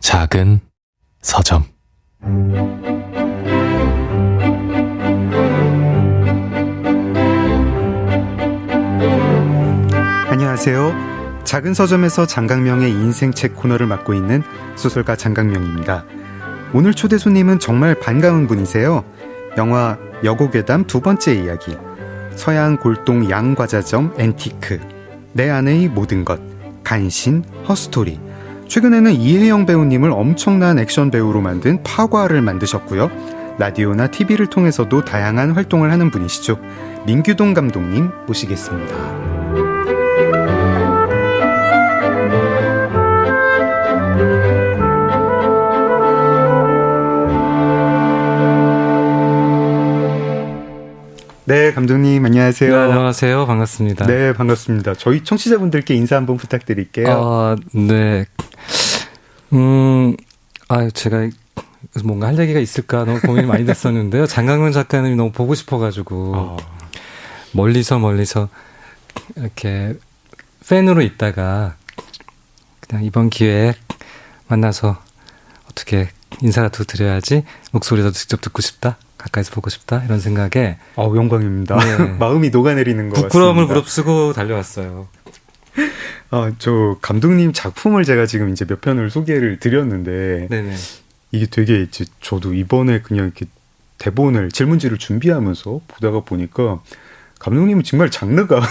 작은 서점. 안녕하세요. 작은 서점에서 장강명의 인생책 코너를 맡고 있는 소설가 장강명입니다. 오늘 초대 손님은 정말 반가운 분이세요. 영화 여고괴담 두 번째 이야기, 서양 골동 양과자점 앤티크, 내 아내의 모든 것, 간신, 허스토리, 최근에는 이혜영 배우님을 엄청난 액션 배우로 만든 파과를 만드셨고요. 라디오나 TV를 통해서도 다양한 활동을 하는 분이시죠. 민규동 감독님 모시겠습니다. 네, 감독님 안녕하세요. 네, 안녕하세요. 반갑습니다. 네, 반갑습니다. 저희 청취자분들께 인사 한번 부탁드릴게요. 네. 제가 뭔가 할 얘기가 있을까 너무 고민이 많이 됐었는데요. 장강명 작가님이 너무 보고 싶어가지고 멀리서 이렇게 팬으로 있다가 그냥 이번 기회에 만나서 어떻게 인사라도 드려야지, 목소리도 직접 듣고 싶다, 가까이서 보고 싶다, 이런 생각에 영광입니다. 네. 마음이 녹아내리는 것 같습니다. 부끄러움을 무릅쓰고 달려왔어요. 저 감독님 작품을 제가 지금 이제 몇 편을 소개를 드렸는데, 네네. 이게 되게 이제 저도 이번에 그냥 이렇게 대본을, 질문지를 준비하면서 보다가 보니까 감독님은 정말 장르가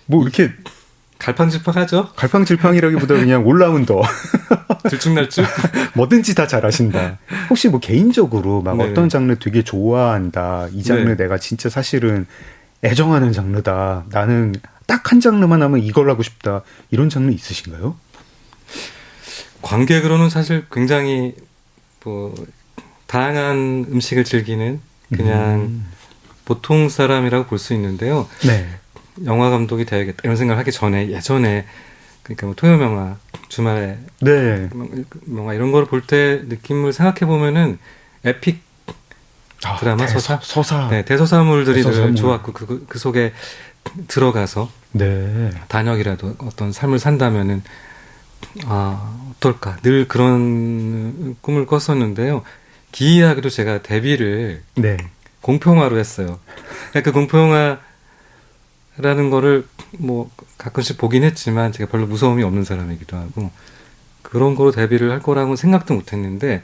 뭐 이렇게 갈팡질팡하죠? 갈팡질팡이라기보다 그냥 올라운더. 들쭉날쭉? 뭐든지 다 잘하신다. 혹시 뭐 개인적으로 막 네. 어떤 장르 되게 좋아한다, 이 장르 네. 내가 진짜 사실은 애정하는 장르다, 나는 딱 한 장르만 하면 이걸 하고 싶다, 이런 장르 있으신가요? 관객으로는 사실 굉장히 다양한 음식을 즐기는 그냥 보통 사람이라고 볼 수 있는데요. 네. 영화 감독이 돼야겠다 이런 생각을 하기 전에, 예전에 그러니까 뭐 토요 명화, 주말에 네. 명화 이런 걸 볼 때 느낌을 생각해 보면은 에픽 드라마, 서사, 네, 대서사물들이 늘 좋았고 그 속에 들어가서 네. 단역이라도 어떤 삶을 산다면은 어떨까, 늘 그런 꿈을 꿨었는데요. 기이하게도 제가 데뷔를 네. 공포영화로 했어요. 그 공포영화라는 거를 뭐 가끔씩 보긴 했지만 제가 별로 무서움이 없는 사람이기도 하고, 그런 거로 데뷔를 할 거라고는 생각도 못 했는데,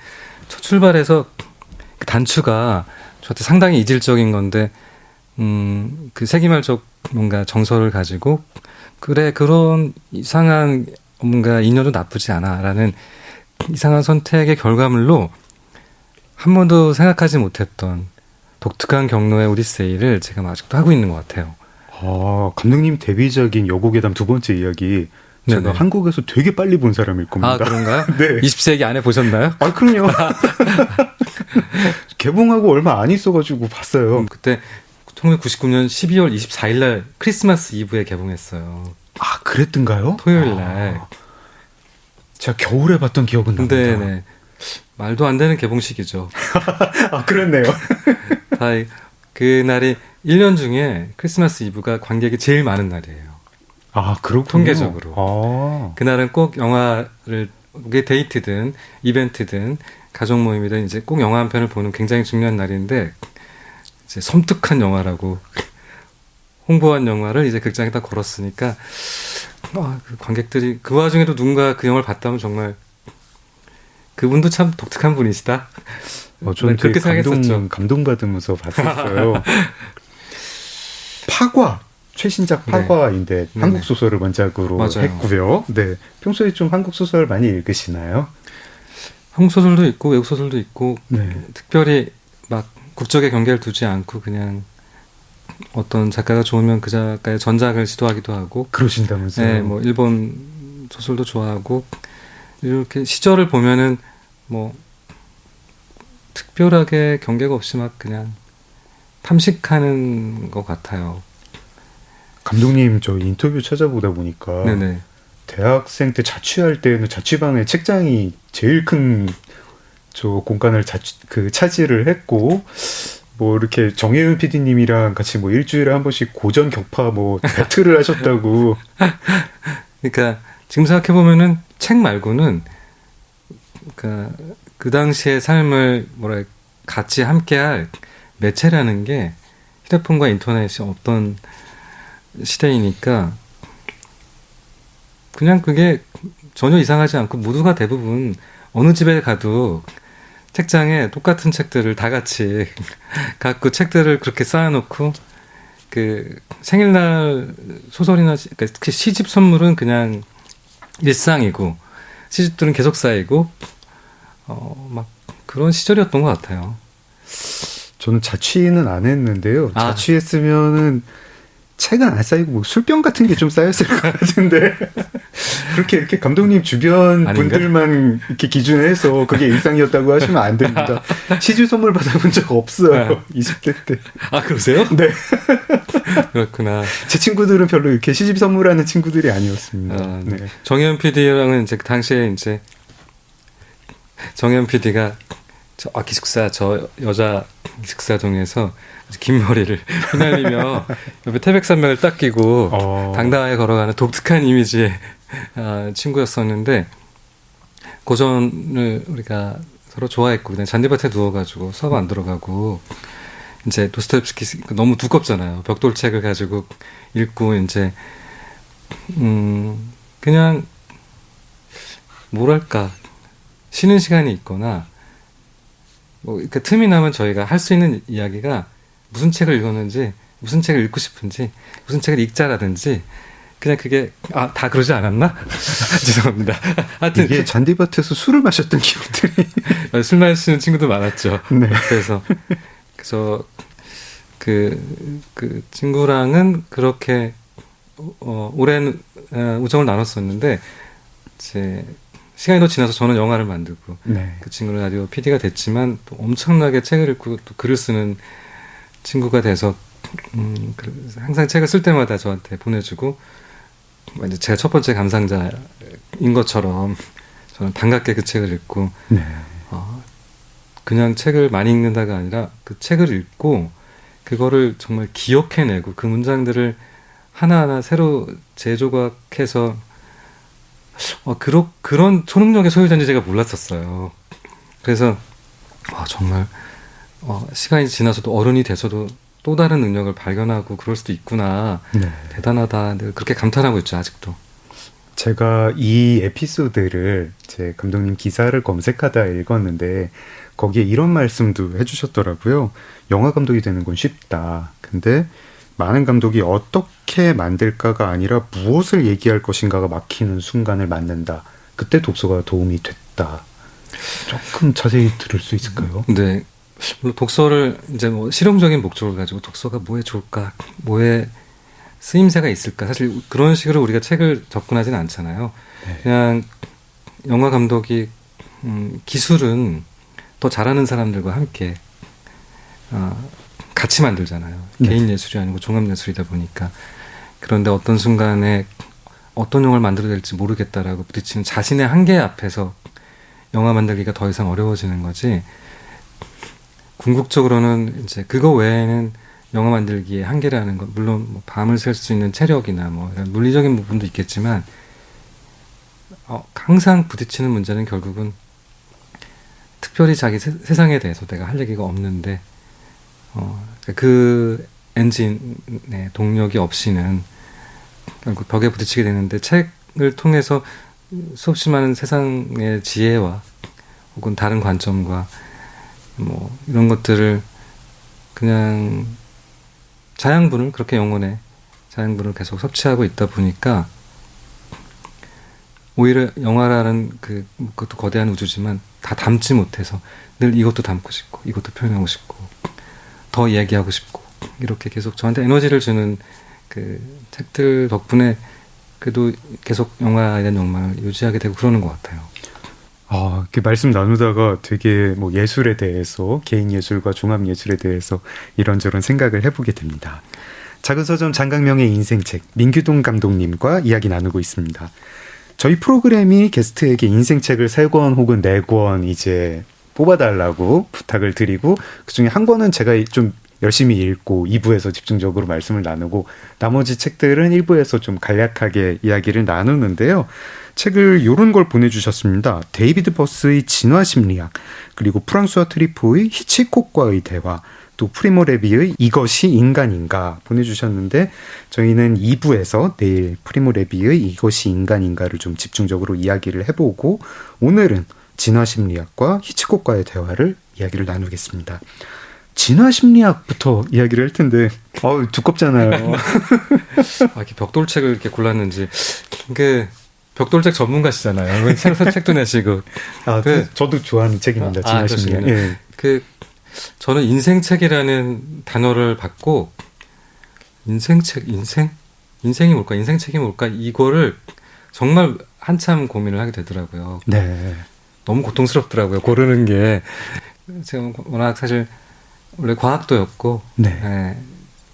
첫 출발해서 그 단추가 저한테 상당히 이질적인 건데, 그 세기말적 뭔가 정서를 가지고, 그래, 그런 이상한 뭔가 인연도 나쁘지 않아 라는 이상한 선택의 결과물로 한 번도 생각하지 못했던 독특한 경로의 오디세이를 제가 아직도 하고 있는 것 같아요. 감독님 데뷔작인 여고괴담 두 번째 이야기, 제가 네네. 한국에서 되게 빨리 본 사람일 겁니다. 그런가요? 네. 20세기 안에 보셨나요? 그럼요. 개봉하고 얼마 안 있어가지고 봤어요. 그때 1999년 12월 24일 날 크리스마스 이브에 개봉했어요. 그랬던가요? 토요일 날. 제가 겨울에 봤던 기억은 납니다. 네. 말도 안 되는 개봉식이죠. 그렇네요. 그날이 1년 중에 크리스마스 이브가 관객이 제일 많은 날이에요. 그렇군요. 통계적으로. 그날은 꼭 영화를, 그게 데이트든 이벤트든 가족 모임이든 이제 꼭 영화 한 편을 보는 굉장히 중요한 날인데, 이제 섬뜩한 영화라고 홍보한 영화를 이제 극장에다 걸었으니까, 그 관객들이 그 와중에도 누군가 그 영화를 봤다면 정말 그분도 참 독특한 분이시다. 저는 그렇게 생각했었죠. 감동받으면서 봤었어요. 파과, 최신작 파과인데, 네. 한국 소설을 원작으로 맞아요. 했고요. 네. 평소에 좀 한국 소설 많이 읽으시나요? 한국 소설도 있고 외국 소설도 있고, 네. 특별히 막 국적의 경계를 두지 않고 그냥 어떤 작가가 좋으면 그 작가의 전작을 시도하기도 하고. 그러신다면서요? 네, 뭐 일본 소설도 좋아하고, 이렇게 시절을 보면은 뭐 특별하게 경계가 없이 막 그냥 탐식하는 것 같아요. 감독님 저 인터뷰 찾아보다 보니까, 네네. 대학생 때 자취할 때는 자취방에 책장이 제일 큰 저 공간을 차지를 했고, 뭐 이렇게 정혜은 PD님이랑 같이 뭐 일주일에 한 번씩 고전 격파 뭐 배틀을 하셨다고. 그러니까 지금 생각해 보면은 책 말고는 그 당시의 삶을 같이 함께할 매체라는 게 휴대폰과 인터넷이 없던 시대이니까 그냥 그게 전혀 이상하지 않고 모두가 대부분 어느 집에 가도 책장에 똑같은 책들을 다 같이 갖고 책들을 그렇게 쌓아놓고 그 생일날 소설이나 그러니까 특히 시집 선물은 그냥 일상이고 시집들은 계속 쌓이고 막 그런 시절이었던 것 같아요. 저는 자취는 안 했는데요. 자취했으면은 책은 안 쌓이고 뭐 술병 같은 게 좀 쌓였을 것 같은데 그렇게 이렇게 감독님 주변 아닌가? 분들만 이렇게 기준해서 그게 일상이었다고 하시면 안 됩니다. 시집 선물 받아본 적 없어요. 20대 때. 아, 그러세요? 네. 그렇구나. 제 친구들은 별로 이렇게 시집 선물하는 친구들이 아니었습니다. 네. 정현 PD랑은 이제 그 당시에 이제 정현 PD가 기숙사 저 여자 기숙사동에서 긴 머리를 휘날리며 옆에 태백산맥을 딱 끼고 당당하게 걸어가는 독특한 이미지의 친구였었는데 고전을 우리가 서로 좋아했고 그냥 잔디밭에 누워가지고 수업 안 들어가고 이제 도스토옙스키 너무 두껍잖아요. 벽돌책을 가지고 읽고 이제 그냥 뭐랄까 쉬는 시간이 있거나 뭐 그러니까 틈이 나면 저희가 할 수 있는 이야기가 무슨 책을 읽었는지, 무슨 책을 읽고 싶은지, 무슨 책을 읽자라든지 그냥 그게 다 그러지 않았나? 죄송합니다. 하여튼 이게 잔디밭에서 술을 마셨던 기억들이 술 마시는 친구도 많았죠. 네. 그래서 그 친구랑은 그렇게 오랜 우정을 나눴었는데 이제 시간이 더 지나서 저는 영화를 만들고 네. 그 친구는 라디오 PD가 됐지만 또 엄청나게 책을 읽고 또 글을 쓰는 친구가 돼서 항상 책을 쓸 때마다 저한테 보내주고 이제 제가 첫 번째 감상자인 것처럼 저는 반갑게 그 책을 읽고 네. 그냥 책을 많이 읽는다가 아니라 그 책을 읽고 그거를 정말 기억해내고 그 문장들을 하나하나 새로 재조각해서 그런 초능력의 소유자인지 제가 몰랐었어요. 그래서 정말 시간이 지나서도 어른이 돼서도 또 다른 능력을 발견하고 그럴 수도 있구나. 네. 대단하다. 늘 그렇게 감탄하고 있죠. 아직도. 제가 이 에피소드를 제 감독님 기사를 검색하다 읽었는데 거기에 이런 말씀도 해주셨더라고요. 영화 감독이 되는 건 쉽다. 근데 많은 감독이 어떻게 만들까가 아니라 무엇을 얘기할 것인가가 막히는 순간을 만든다. 그때 독서가 도움이 됐다. 조금 자세히 들을 수 있을까요? 네. 물론 독서를 이제 뭐 실용적인 목적을 가지고 독서가 뭐에 좋을까, 뭐에 쓰임새가 있을까. 사실 그런 식으로 우리가 책을 접근하지는 않잖아요. 네. 그냥 영화 감독이 기술은 더 잘하는 사람들과 함께 같이 만들잖아요. 네. 개인 예술이 아니고 종합 예술이다 보니까. 그런데 어떤 순간에 어떤 영화를 만들어야 될지 모르겠다라고 부딪히는 자신의 한계 앞에서 영화 만들기가 더 이상 어려워지는 거지. 궁극적으로는 이제 그거 외에는 영화 만들기의 한계라는 것, 물론 뭐 밤을 샐 수 있는 체력이나 뭐 이런 물리적인 부분도 있겠지만 항상 부딪히는 문제는 결국은 특별히 자기 세상에 대해서 내가 할 얘기가 없는데 그 엔진의 동력이 없이는 결국 벽에 부딪히게 되는데 책을 통해서 수없이 많은 세상의 지혜와 혹은 다른 관점과 뭐 이런 것들을 그냥 자양분을 그렇게 영혼의 자양분을 계속 섭취하고 있다 보니까 오히려 영화라는 그것도 거대한 우주지만 다 담지 못해서 늘 이것도 담고 싶고 이것도 표현하고 싶고 더 이야기하고 싶고 이렇게 계속 저한테 에너지를 주는 그 책들 덕분에 그래도 계속 영화에 대한 욕망을 유지하게 되고 그러는 것 같아요. 이렇게 말씀 나누다가 되게 뭐 예술에 대해서 개인 예술과 종합 예술에 대해서 이런저런 생각을 해보게 됩니다. 작은 서점 장강명의 인생책 민규동 감독님과 이야기 나누고 있습니다. 저희 프로그램이 게스트에게 인생책을 3권 혹은 4권 이제 뽑아달라고 부탁을 드리고 그중에 한 권은 제가 좀 열심히 읽고 2부에서 집중적으로 말씀을 나누고 나머지 책들은 1부에서 좀 간략하게 이야기를 나누는데요. 책을 이런 걸 보내주셨습니다. 데이비드 버스의 진화심리학, 그리고 프랑수와 트리포의 히치콕과의 대화, 또 프리모 레비의 이것이 인간인가 보내주셨는데 저희는 2부에서 내일 프리모 레비의 이것이 인간인가를 좀 집중적으로 이야기를 해보고 오늘은 진화심리학과 히치콕과의 대화를 이야기를 나누겠습니다. 진화심리학부터 이야기를 할 텐데 두껍잖아요. 이렇게 벽돌책을 이렇게 골랐는지 벽돌책 전문가시잖아요. 책도 내시고. 저도 좋아하는 책입니다. 진화심리학. 예. 저는 인생책이라는 단어를 받고 인생이 뭘까? 인생책이 뭘까? 이거를 정말 한참 고민을 하게 되더라고요. 네. 너무 고통스럽더라고요. 고르는 게. 제가 워낙 사실 원래 과학도였고 네,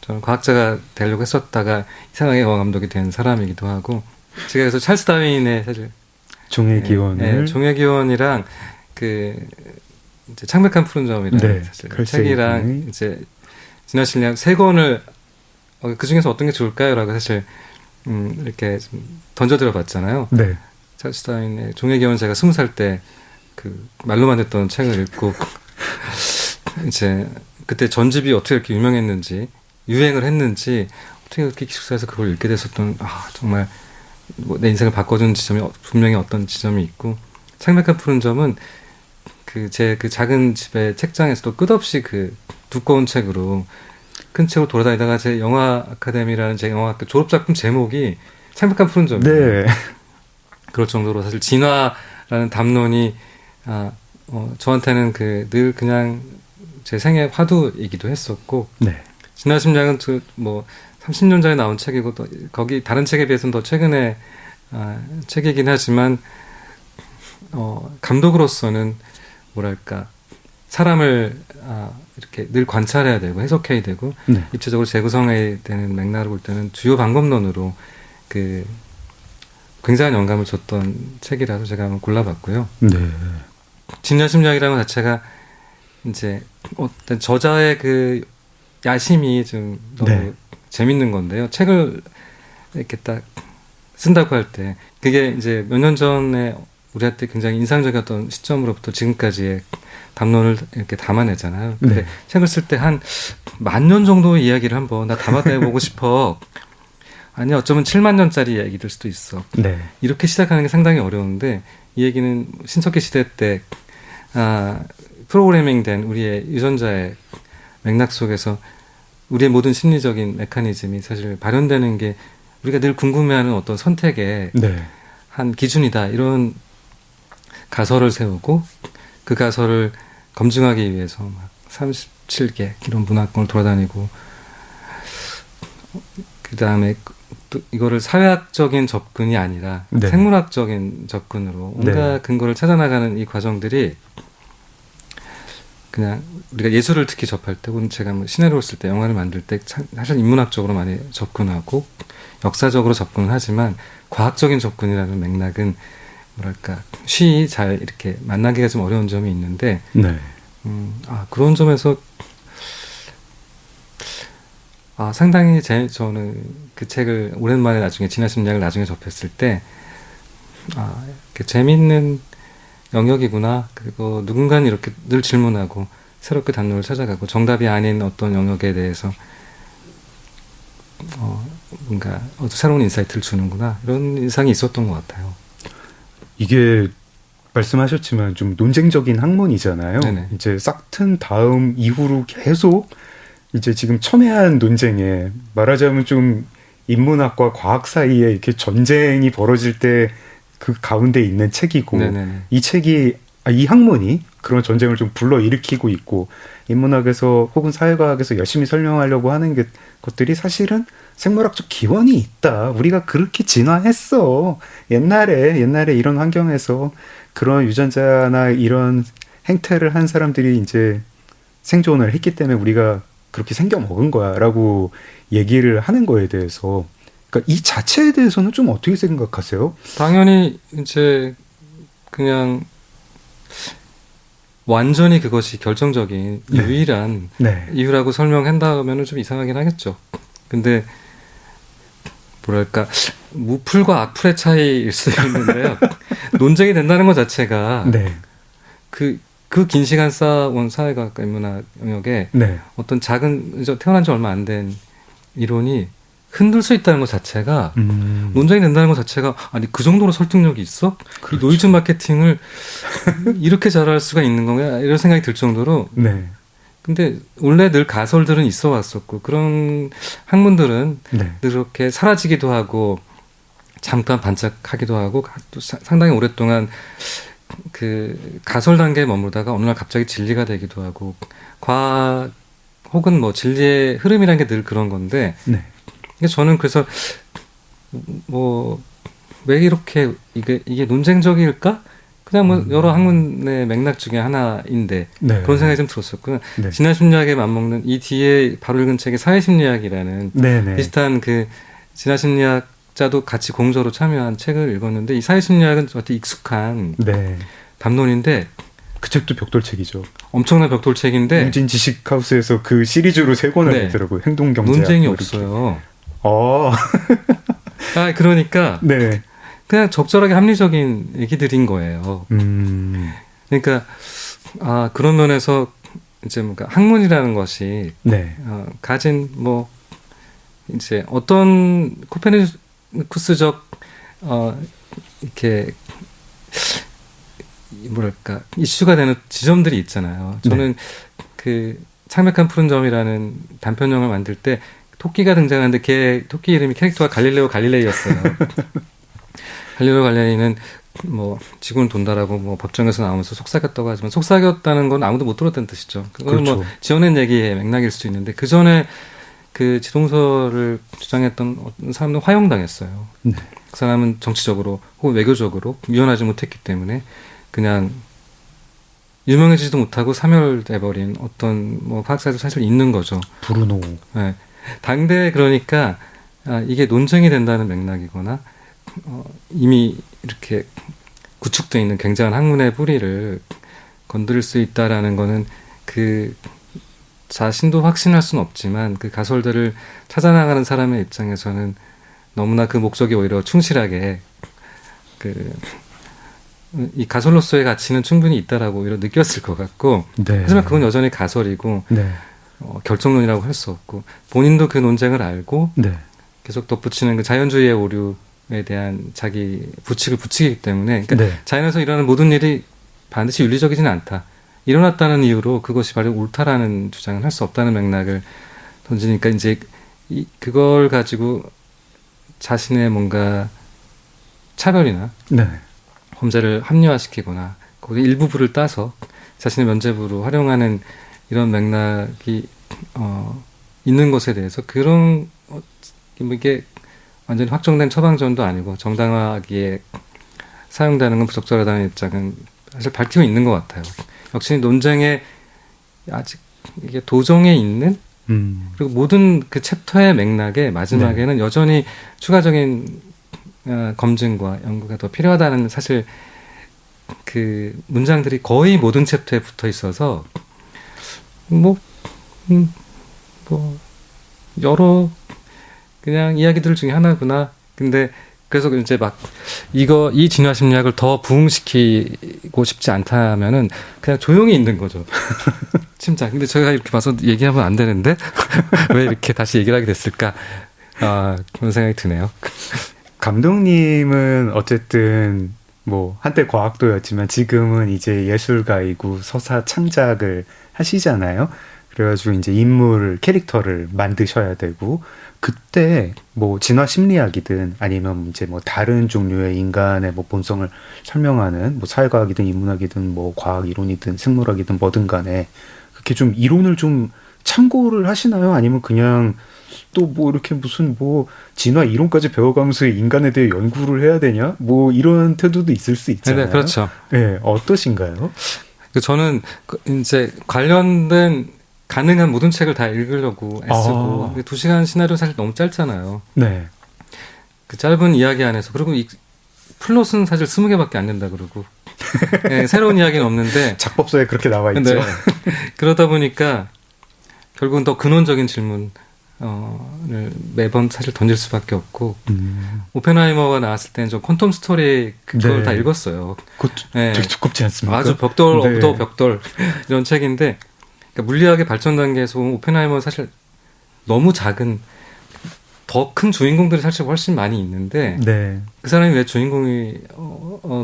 저는 과학자가 되려고 했었다가 이상하게 영화 감독이 된 사람이기도 하고 제가 그래서 찰스 다윈의 사실 종의 기원을 종의 기원이랑 이제 창백한 푸른 점이라는 사실 책이랑 이제 진화심리학 3권을 그 중에서 어떤 게 좋을까요라고 사실 이렇게 좀 던져드려 봤잖아요. 네. 찰스 다윈의 종의 기원 제가 20살 때 말로만 듣던 책을 읽고 이제 그때 전집이 어떻게 이렇게 유명했는지 유행을 했는지 어떻게 그렇게 기숙사에서 그걸 읽게 됐었던 정말 내 인생을 바꿔준 지점이 분명히 어떤 지점이 있고 창백한 푸른 점은 제 작은 집의 책장에서도 끝없이 두꺼운 책으로 큰 책으로 돌아다니다가 제 영화 아카데미라는 제 영화학교 졸업작품 제목이 창백한 푸른 점이에요. 네. 그럴 정도로 사실 진화라는 담론이 저한테는 늘 그냥 제 생애 화두이기도 했었고 네. 진화심리학은 30년 전에 나온 책이고 또 거기 다른 책에 비해서는 더 최근에 책이긴 하지만 감독으로서는 뭐랄까 사람을 이렇게 늘 관찰해야 되고 해석해야 되고 입체적으로 재구성해야 되는 맥락을 볼 때는 주요 방법론으로 굉장한 영감을 줬던 책이라서 제가 한번 골라봤고요. 네. 진화심리학이라는 것 자체가 이제 어떤 저자의 야심이 좀 너무 재밌는 건데요. 책을 이렇게 딱 쓴다고 할 때 그게 이제 몇 년 전에 우리한테 굉장히 인상적이었던 시점으로부터 지금까지의 담론을 이렇게 담아내잖아요. 근데 책을 쓸 때 한 10,000년 정도의 이야기를 한번 나 담아내보고 싶어. 아니 어쩌면 70,000년짜리 이야기일 수도 있어. 네. 이렇게 시작하는 게 상당히 어려운데 이 얘기는 신석기 시대 때 프로그래밍된 우리의 유전자의 맥락 속에서 우리의 모든 심리적인 메커니즘이 사실 발현되는 게 우리가 늘 궁금해하는 어떤 선택의 한 기준이다. 이런 가설을 세우고 그 가설을 검증하기 위해서 막 37개 이런 문화권을 돌아다니고 그 다음에 또 이거를 사회학적인 접근이 아니라 생물학적인 접근으로 온갖 근거를 찾아나가는 이 과정들이 그냥 우리가 예술을 특히 접할 때 혹은 제가 시나리오를 쓸 때 영화를 만들 때 사실 인문학적으로 많이 접근하고 역사적으로 접근을 하지만 과학적인 접근이라는 맥락은 뭐랄까 쉬이 잘 이렇게 만나기가 좀 어려운 점이 있는데 그런 점에서 상당히 저는 그 책을 오랜만에 나중에 진화심리학을 나중에 접했을 때 이렇게 재미있는 영역이구나. 그리고 누군가는 이렇게 늘 질문하고 새롭게 담론을 찾아가고 정답이 아닌 어떤 영역에 대해서 뭔가 새로운 인사이트를 주는구나. 이런 인상이 있었던 것 같아요. 이게 말씀하셨지만 좀 논쟁적인 학문이잖아요. 네네. 이제 싹튼 다음 이후로 계속 이제 지금 첨예한 논쟁에 말하자면 좀 인문학과 과학 사이에 이렇게 전쟁이 벌어질 때 그 가운데 있는 책이고 네네네. 이 책이 이 학문이 그런 전쟁을 좀 불러일으키고 있고 인문학에서 혹은 사회과학에서 열심히 설명하려고 하는 것들이 사실은 생물학적 기원이 있다. 우리가 그렇게 진화했어. 옛날에 이런 환경에서 그런 유전자나 이런 행태를 한 사람들이 이제 생존을 했기 때문에 우리가 그렇게 생겨 먹은 거야라고 얘기를 하는 거에 대해서 그러니까 이 자체에 대해서는 좀 어떻게 생각하세요? 당연히 이제 그냥 완전히 그것이 결정적인 네. 유일한 네. 이유라고 설명한다면은 좀 이상하긴 하겠죠. 근데 뭐랄까 무풀과 악풀의 차이일 수 있는데요. 논쟁이 된다는 것 자체가 네. 그 긴 시간 쌓아온 사회과학 인문학 영역에 네. 어떤 작은 태어난 지 얼마 안 된 이론이 흔들 수 있다는 것 자체가 논쟁이 된다는 것 자체가 아니 그 정도로 설득력이 있어? 그렇죠. 이 노이즈 마케팅을 이렇게 잘할 수가 있는 건가? 이런 생각이 들 정도로 네. 근데 원래 늘 가설들은 있어 왔었고 그런 학문들은 네. 늘 이렇게 사라지기도 하고 잠깐 반짝하기도 하고 또 상당히 오랫동안 그 가설 단계에 머물다가 어느 날 갑자기 진리가 되기도 하고 과학 혹은 뭐 진리의 흐름이라는 게 늘 그런 건데 네. 저는 그래서 뭐 왜 이렇게 이게 논쟁적일까? 그냥 뭐 여러 학문의 맥락 중에 하나인데 네. 그런 생각이 좀 들었었고요. 네. 진화심리학에 맞먹는 이 뒤에 바로 읽은 책이 사회심리학이라는 네. 네. 비슷한 그 진화심리학자도 같이 공저로 참여한 책을 읽었는데 이 사회심리학은 저한테 익숙한 네. 담론인데 그 책도 벽돌책이죠. 엄청난 벽돌책인데 웅진 지식하우스에서 그 시리즈로 3권을 네. 냈더라고요. 행동경제학. 논쟁이 뭐 이렇게. 없어요. 아, 그러니까 네. 그냥 적절하게 합리적인 얘기들인 거예요. 그러니까 그런 면에서 이제 뭔가 학문이라는 것이 네. 가진 뭐 이제 어떤 코페르니쿠스적 이렇게 뭐랄까 이슈가 되는 지점들이 있잖아요. 저는 그 창백한 푸른 점이라는 단편 영화를 만들 때 토끼가 등장하는데 토끼 이름이 캐릭터가 갈릴레오 갈릴레이였어요. 갈릴레오 갈릴레이는 뭐 지구는 돈다라고 뭐 법정에서 나오면서 속삭였다고 하지만 속삭였다는 건 아무도 못 들었다는 뜻이죠. 그건 그렇죠. 뭐 지어낸 얘기의 맥락일 수도 있는데 그 전에 그 지동설을 주장했던 어떤 사람은 화형당했어요. 네. 그 사람은 정치적으로 혹은 외교적으로 유연하지 못했기 때문에 그냥 유명해지지도 못하고 사멸돼버린 어떤 뭐 과학사도 사실 있는 거죠. 브루노. 네. 당대 그러니까 이게 논쟁이 된다는 맥락이거나 이미 이렇게 구축되어 있는 굉장한 학문의 뿌리를 건드릴 수 있다라는 거는 그 자신도 확신할 수는 없지만 그 가설들을 찾아나가는 사람의 입장에서는 너무나 그 목적이 오히려 충실하게 이 가설로서의 가치는 충분히 있다라고 오히려 느꼈을 것 같고 네. 하지만 그건 여전히 가설이고 네. 결정론이라고 할 수 없고 본인도 그 논쟁을 알고 네. 계속 덧붙이는 그 자연주의의 오류에 대한 자기 부칙을 붙이기 때문에 그러니까 네. 자연에서 일어나는 모든 일이 반드시 윤리적이지는 않다. 일어났다는 이유로 그것이 바로 옳다라는 주장을 할 수 없다는 맥락을 던지니까 이제 그걸 가지고 자신의 뭔가 차별이나 네. 범죄를 합리화시키거나 거기 일부분을 따서 자신의 면죄부로 활용하는 이런 맥락이 있는 것에 대해서 그런 이게 완전히 확정된 처방전도 아니고 정당화하기에 사용되는 건 부적절하다는 입장은 사실 밝히고 있는 것 같아요. 역시 논쟁에 아직 이게 도정에 있는 그리고 모든 그 챕터의 맥락에 마지막에는 여전히 추가적인 검증과 연구가 더 필요하다는 사실 그 문장들이 거의 모든 챕터에 붙어 있어서 뭐 여러 그냥 이야기들 중에 하나구나. 근데 그래서 이제 막 이 진화 심리학을 더 부흥시키고 싶지 않다면은 그냥 조용히 있는 거죠. 침착. 근데 제가 이렇게 봐서 얘기하면 안 되는데 왜 이렇게 다시 얘기를 하게 됐을까? 그런 생각이 드네요. 감독님은 어쨌든 뭐 한때 과학도였지만 지금은 이제 예술가이고 서사 창작을 하시잖아요. 그래가지고 이제 인물 캐릭터를 만드셔야 되고 그때 뭐 진화 심리학이든 아니면 이제 뭐 다른 종류의 인간의 뭐 본성을 설명하는 뭐 사회과학이든 인문학이든 뭐 과학 이론이든 생물학이든 뭐든 간에 그렇게 좀 이론을 좀 참고를 하시나요? 아니면 그냥 또 뭐 이렇게 무슨 뭐 진화 이론까지 배워가면서 인간에 대해 연구를 해야 되냐? 뭐 이런 태도도 있을 수 있잖아요. 네, 그렇죠. 네, 어떠신가요? 저는 이제 관련된 가능한 모든 책을 다 읽으려고 애쓰고 2시간 시나리오 사실 너무 짧잖아요. 네. 그 짧은 이야기 안에서 그리고 플롯은 사실 20개밖에 안 된다 그러고 네, 새로운 이야기는 없는데 작법서에 그렇게 나와 있죠. 네. 그러다 보니까 결국은 더 근원적인 질문을 매번 사실 던질 수밖에 없고 오펜하이머가 나왔을 때는 저 퀀텀 스토리 그걸 네. 다 읽었어요. 그것도 네. 되게 두껍지 않습니까? 아주 벽돌 네. 오더 벽돌 이런 책인데 그러니까 물리학의 발전 단계에서 보면 오펜하이머는 사실 너무 작은 더 큰 주인공들이 사실 훨씬 많이 있는데 네. 그 사람이 왜 주인공이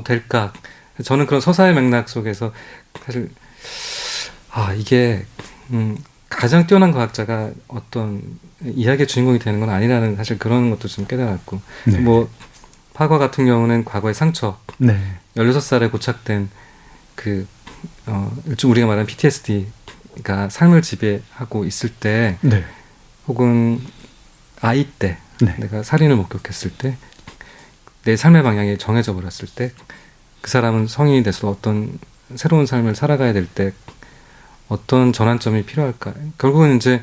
될까? 저는 그런 서사의 맥락 속에서 사실 이게 가장 뛰어난 과학자가 어떤 이야기의 주인공이 되는 건 아니라는 사실 그런 것도 좀 깨달았고 네. 뭐 파과 같은 경우는 과거의 상처 네. 16살에 고착된 일종 우리가 말하는 PTSD가 삶을 지배하고 있을 때 네. 혹은 아이 때 네. 내가 살인을 목격했을 때 내 삶의 방향이 정해져 버렸을 때 그 사람은 성인이 돼서 어떤 새로운 삶을 살아가야 될 때 어떤 전환점이 필요할까? 결국은 이제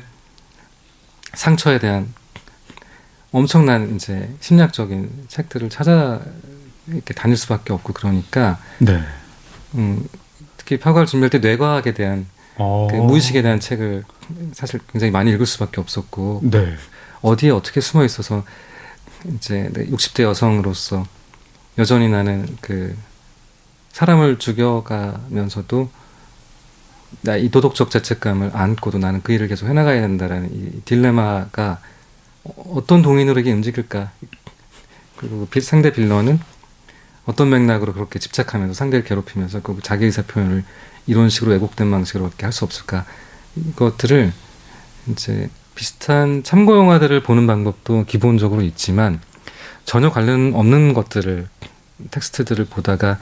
상처에 대한 엄청난 이제 심리학적인 책들을 찾아 이렇게 다닐 수밖에 없고 그러니까 네. 특히 파과를 준비할 때 뇌과학에 대한 그 무의식에 대한 책을 사실 굉장히 많이 읽을 수밖에 없었고 네. 어디에 어떻게 숨어 있어서 이제 60대 여성으로서 여전히 나는 그 사람을 죽여가면서도 나 이 도덕적 죄책감을 안고도 나는 그 일을 계속 해나가야 된다라는 이 딜레마가 어떤 동인으로에게 움직일까? 그리고 상대 빌런은 어떤 맥락으로 그렇게 집착하면서 상대를 괴롭히면서 그 자기 의사 표현을 이런 식으로 왜곡된 방식으로 어떻게 할 수 없을까? 이것들을 이제 비슷한 참고 영화들을 보는 방법도 기본적으로 있지만 전혀 관련 없는 것들을 텍스트들을 보다가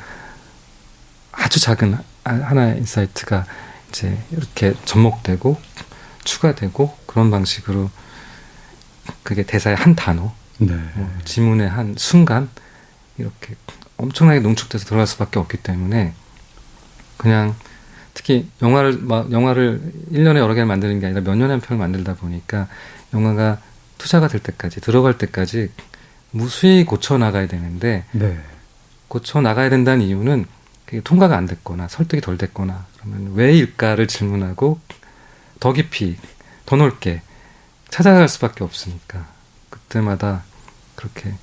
아주 작은 하나의 인사이트가 이제 이렇게 접목되고 추가되고 그런 방식으로 그게 대사의 한 단어, 네. 지문의 한 순간 이렇게 엄청나게 농축돼서 들어갈 수밖에 없기 때문에 그냥 특히 영화를 1년에 여러 개를 만드는 게 아니라 몇 년에 한 편을 만들다 보니까 영화가 투자가 될 때까지 들어갈 때까지 무수히 고쳐 나가야 되는데 네. 고쳐 나가야 된다는 이유는 그게 통과가 안 됐거나 설득이 덜 됐거나 그러면 왜일까를 질문하고 더 깊이 더 넓게 찾아갈 수밖에 없으니까 그때마다 그렇게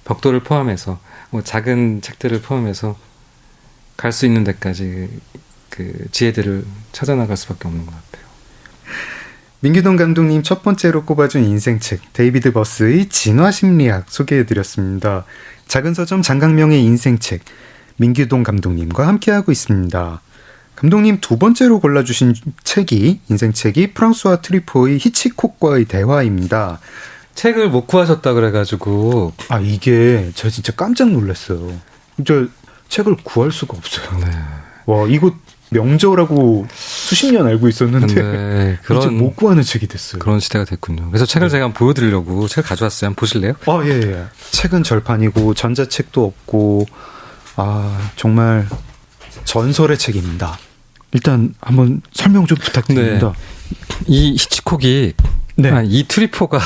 벽돌을 포함해서 뭐 작은 책들을 포함해서 갈 수 있는 데까지 그 지혜들을 찾아 나갈 수밖에 없는 것 같아요. 민규동 감독님 첫 번째로 꼽아준 인생책 데이비드 버스의 진화심리학 소개해드렸습니다. 작은 서점 장강명의 인생책 민규동 감독님과 함께하고 있습니다. 감독님 두 번째로 골라주신 인생책이 프랑스와 트리포의 히치콕과의 대화입니다. 책을 못 구하셨다 그래가지고 이게 제가 진짜 깜짝 놀랐어요. 저 책을 구할 수가 없어요. 네. 와 이거 명저라고 수십 년 알고 있었는데 이제 못 구하는 책이 됐어요. 그런 시대가 됐군요. 그래서 책을 제가 한번 보여드리려고 책을 가져왔어요. 한번 보실래요? 예. 책은 절판이고 전자책도 없고 정말 전설의 책입니다. 일단 한번 설명 좀 부탁드립니다. 네. 이 히치콕이 네. 이 트리포가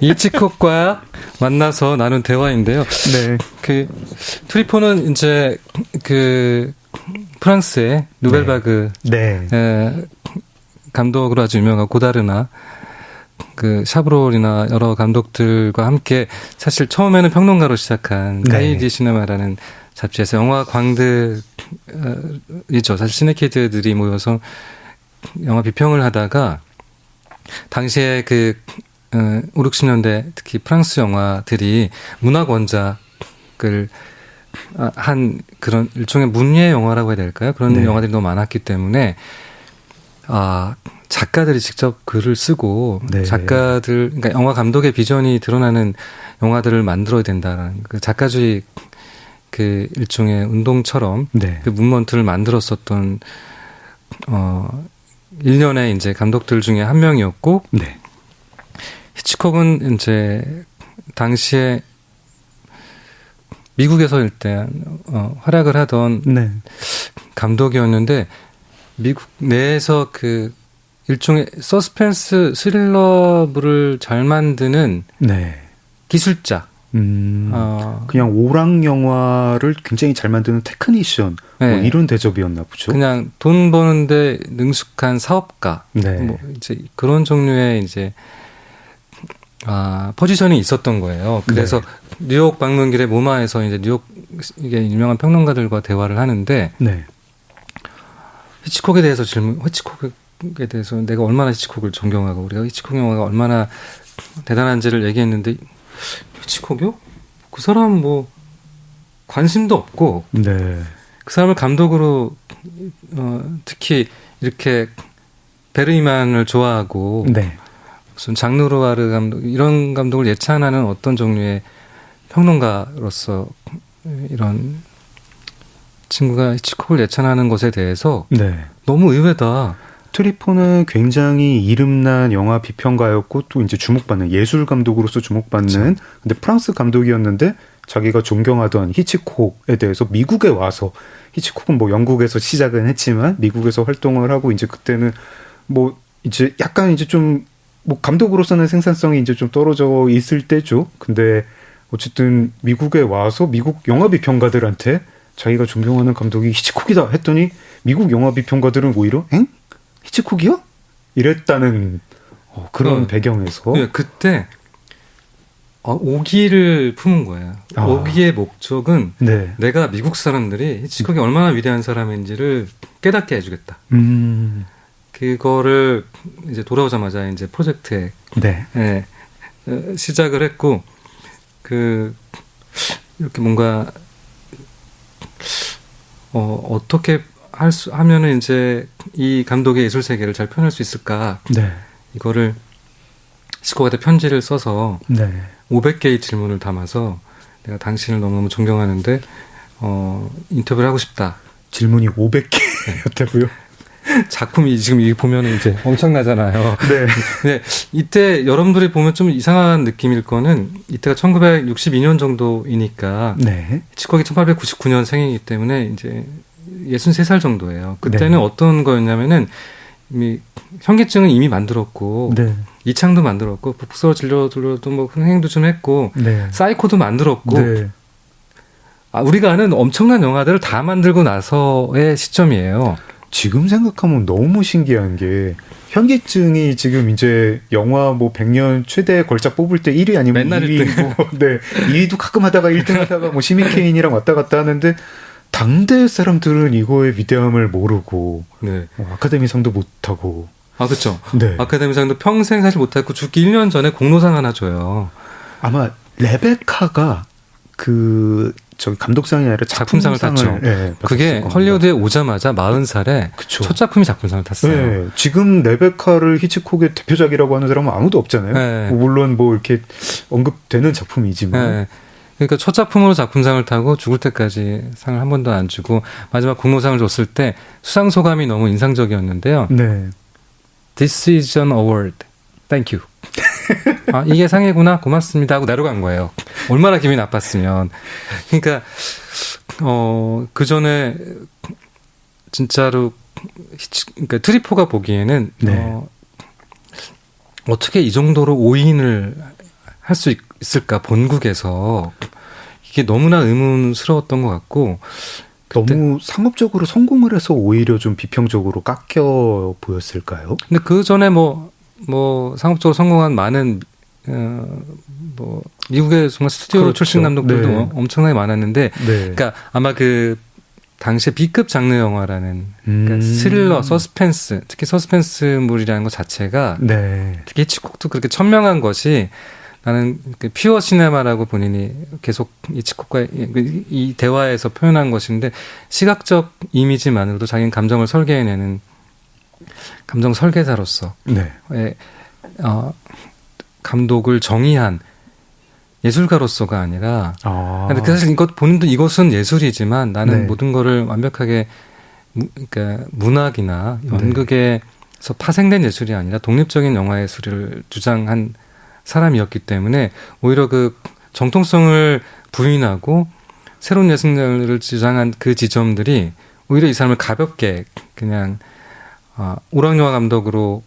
히치콕과 만나서 나눈 대화인데요. 네. 그 트리포는 이제 그 프랑스의 누벨바그 네. 감독으로 아주 유명한 고다르나 그 샤브롤이나 여러 감독들과 함께 사실 처음에는 평론가로 시작한 가이디 시네마라는 잡지에서 영화 광들이죠. 사실 시네키드들이 모여서 영화 비평을 하다가 당시에 그 5, 60년대 특히 프랑스 영화들이 문학 원작을 한 그런 일종의 문예 영화라고 해야 될까요? 그런 영화들이 너무 많았기 때문에 작가들이 직접 글을 쓰고 그러니까 영화 감독의 비전이 드러나는 영화들을 만들어야 된다라는 그 작가주의 그 일종의 운동처럼 그 문먼트를 만들었었던 일련의 이제 감독들 중에 한 명이었고 히치콕은 이제 당시에 미국에서 일단 활약을 하던 감독이었는데 미국 내에서 그 일종의 서스펜스 스릴러물을 잘 만드는 기술자 그냥 오락 영화를 굉장히 잘 만드는 테크니션 네. 뭐 이런 대접이었나 보죠. 그냥 돈 버는데 능숙한 사업가, 네. 뭐 이제 그런 종류의 이제 포지션이 있었던 거예요. 그래서 네. 뉴욕 방문길에 모마에서 이제 뉴욕 이게 유명한 평론가들과 대화를 하는데 네. 히치콕에 대해서 내가 얼마나 히치콕을 존경하고 우리가 히치콕 영화가 얼마나 대단한지를 얘기했는데 히치콕이요? 그 사람 뭐 관심도 없고 네. 그 사람을 감독으로 특히 이렇게 베르이만을 좋아하고 네. 무슨 장르 노르와르 감독 이런 감독을 예찬하는 어떤 종류의 평론가로서 이런 친구가 히치콕을 예찬하는 것에 대해서 네. 너무 의외다. 트리포는 굉장히 이름난 영화 비평가였고 또 이제 주목받는 예술 감독으로서 주목받는 그렇죠. 근데 프랑스 감독이었는데 자기가 존경하던 히치콕에 대해서 미국에 와서 히치콕은 뭐 영국에서 시작은 했지만 미국에서 활동을 하고 이제 그때는 뭐 이제 약간 이제 좀 뭐 감독으로서는 생산성이 이제 좀 떨어져 있을 때죠. 근데 어쨌든 미국에 와서 미국 영화 비평가들한테 자기가 존경하는 감독이 히치콕이다 했더니 미국 영화 비평가들은 오히려 엥? 히치콕이요? 이랬다는 그런 배경에서 그때 오기를 품은 거예요. 오기의 목적은 네. 내가 미국 사람들이 히치콕이 얼마나 위대한 사람인지를 깨닫게 해주겠다. 그거를 이제 돌아오자마자 이제 프로젝트에 네. 시작을 했고 이렇게 뭔가 어떻게 하면은 이제 이 감독의 예술 세계를 잘 표현할 수 있을까? 네. 이거를 히치콕한테 편지를 써서 네. 500개의 질문을 담아서 내가 당신을 너무너무 존경하는데 인터뷰를 하고 싶다. 질문이 500개였다고요? 작품이 지금 이 보면은 이제 엄청나잖아요. 네. 근데 이때 여러분들이 보면 좀 이상한 느낌일 거는 이때가 1962년 정도이니까 네. 히치콕이 1899년 생이기 때문에 이제 63살 정도예요. 그때는 네. 어떤 거였냐면은 이미 현기증은 이미 만들었고 네. 이창도 만들었고 북서로 진료들도 뭐 흥행도 좀 했고 네. 사이코도 만들었고 네. 우리가 아는 엄청난 영화들을 다 만들고 나서의 시점이에요. 지금 생각하면 너무 신기한 게 현기증이 지금 이제 영화 뭐 100년 최대 걸작 뽑을 때 1위 아니면 맨날 2위고 네. 2위도 가끔 하다가 1등 하다가 뭐 시민 케인이랑 왔다 갔다 하는데 당대 사람들은 이거의 위대함을 모르고 네. 아카데미상도 못하고 그렇죠. 네. 아카데미상도 평생 사실 못했고 죽기 1년 전에 공로상 하나 줘요. 아마 레베카가 저기 감독상이 아니라 작품상을 탔죠. 네, 그게 헐리우드에 오자마자 40살에 그쵸. 첫 작품이 작품상을 탔어요. 네, 지금 레베카를 히치콕의 대표작이라고 하는 사람은 아무도 없잖아요. 네. 물론 뭐 이렇게 언급되는 작품이지만. 네. 그러니까 첫 작품으로 작품상을 타고 죽을 때까지 상을 한 번도 안 주고 마지막 공로상을 줬을 때 수상 소감이 너무 인상적이었는데요. 네. This is an award. Thank you. 이게 상이구나. 고맙습니다. 하고 내려간 거예요. 얼마나 기분이 나빴으면. 그러니까 그 전에 진짜로 그러니까 트리포가 보기에는 네. 어떻게 이 정도로 오인을 할 수 있을까 본국에서 이게 너무나 의문스러웠던 것 같고 너무 상업적으로 성공을 해서 오히려 좀 비평적으로 깎여 보였을까요? 근데 그 전에 뭐 상업적으로 성공한 많은 뭐 미국의 정말 스튜디오 그렇죠. 출신 감독들도 네. 엄청나게 많았는데, 네. 그러니까 아마 그 당시에 B급 장르 영화라는 그러니까 스릴러, 서스펜스, 특히 서스펜스물이라는 것 자체가 네. 특히 히치콕도 그렇게 천명한 것이 나는 그 퓨어 시네마라고 본인이 계속 히치콕과 이 대화에서 표현한 것인데 시각적 이미지만으로도 자기는 감정을 설계해내는 감정 설계자로서 네. 감독을 정의한 예술가로서가 아니라 근데 사실 이것은 예술이지만 나는 네. 모든 거를 완벽하게 그러니까 문학이나 연극에서 파생된 예술이 아니라 독립적인 영화 예술을 주장한 사람이었기 때문에 오히려 그 정통성을 부인하고 새로운 예술을 주장한 그 지점들이 오히려 이 사람을 가볍게 그냥 오락영화 감독으로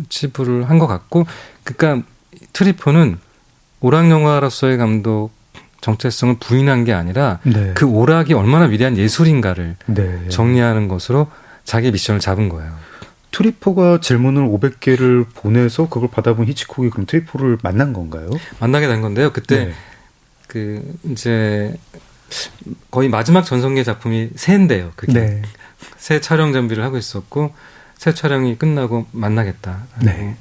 치부를 한 것 같고, 그러니까 트리포는 오락 영화로서의 감독 정체성을 부인한 게 아니라 네. 그 오락이 얼마나 위대한 예술인가를 네. 정리하는 것으로 자기 미션을 잡은 거예요. 트리포가 질문을 500개를 보내서 그걸 받아본 히치콕이 그럼 트리포를 만난 건가요? 만나게 된 건데요. 그때 네. 그 이제 거의 마지막 전성기 작품이 새인데요. 그게 네. 새 촬영 준비를 하고 있었고 새 촬영이 끝나고 만나겠다. 네.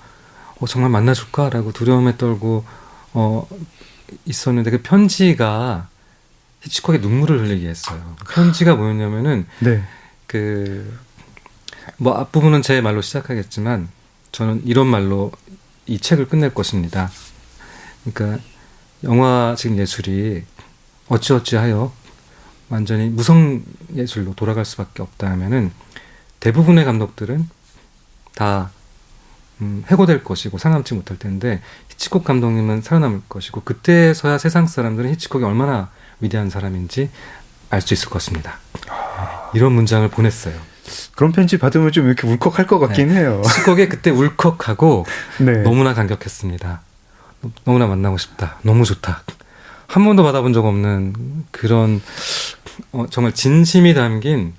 정말 만나줄까라고 두려움에 떨고 있었는데 그 편지가 히치콕의 눈물을 흘리게 했어요. 그 편지가 뭐였냐면은 네. 뭐 앞부분은 제 말로 시작하겠지만 저는 이런 말로 이 책을 끝낼 것입니다. 그러니까 영화적 예술이 어찌어찌하여 완전히 무성 예술로 돌아갈 수밖에 없다 하면은 대부분의 감독들은 다 해고될 것이고 살아남지 못할 텐데 히치콕 감독님은 살아남을 것이고 그때서야 세상 사람들은 히치콕이 얼마나 위대한 사람인지 알 수 있을 것입니다. 이런 문장을 보냈어요. 그런 편지 받으면 좀 이렇게 울컥할 것 같긴 해요. 히치콕이 그때 울컥하고 네. 너무나 감격했습니다. 너무나 만나고 싶다. 너무 좋다. 한 번도 받아본 적 없는 그런 정말 진심이 담긴